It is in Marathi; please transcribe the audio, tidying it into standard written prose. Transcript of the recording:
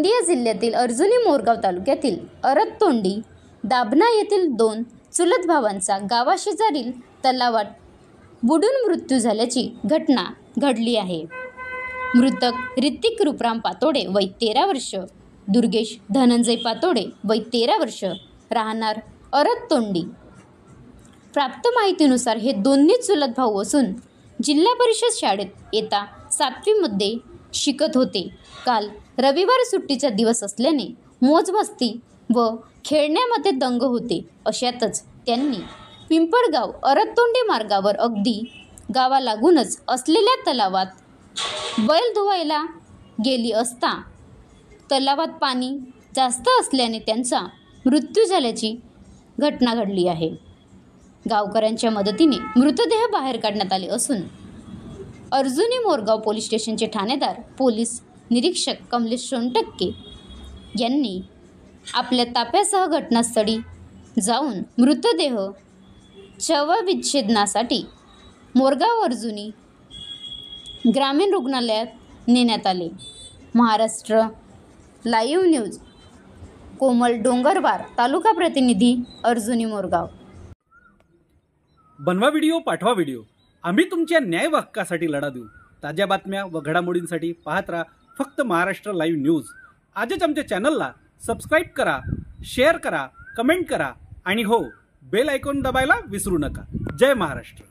गोंदिया जिल्ह्यातील अर्जुनी मोरगाव तालुक्यातील अरततोंडी दाभना येथील 2 चुलत भावांचा गावाशेजारील तलावात बुडून मृत्यू झाल्याची घटना घडली आहे। मृतक ऋतिक रूपराम पातोडे वय 13 वर्ष, दुर्गेश धनंजय पातोडे वय 13 वर्ष, राहणार अरततोंडी। प्राप्त माहितीनुसार हे दोन्ही चुलत भाऊ असून जिल्हा परिषद शाळेत इयत्ता 7वी मध्ये शिकत होते। काल रविवार सुट्टीचा दिवस असल्याने मोजमस्ती व खेळण्यामध्ये दंग होते। अशातच त्यांनी पिंपळगाव अरततोंडी मार्गावर अगदी गावालागूनच असलेल्या तलावात बैल धुवायला गेली असता तलावात पाणी जास्त असल्याने त्यांचा मृत्यू झाल्याची घटना घडली आहे। गावकऱ्यांच्या मदतीने मृतदेह बाहेर काढण्यात आले असून अर्जुनी मोरगाव पोलीस स्टेशनचे ठाणेदार पोलीस निरीक्षक कमलेश सोनटक्के यांनी आपल्या ताफ्यासह घटनास्थळी जाऊन मृतदेह शवविच्छेदनासाठी मोरगाव अर्जुनी ग्रामीण रुग्णालयात नेण्यात आले। महाराष्ट्र लाईव्ह न्यूज कोमल डोंगरवार, तालुका प्रतिनिधी अर्जुनी मोरगाव। बनवा व्हिडिओ, पाठवा व्हिडिओ, आम्ही तुमच्या न्याय व हक्कासाठी लढा देऊ। ताज्या बातम्या व घडामोडींसाठी पाहत राहा फक्त महाराष्ट्र लाईव्ह न्यूज। आजच आमच्या चॅनलला सबस्क्राईब करा, शेअर करा, कमेंट करा आणि हो, बेल आयकॉन दाबायला विसरू नका। जय महाराष्ट्र।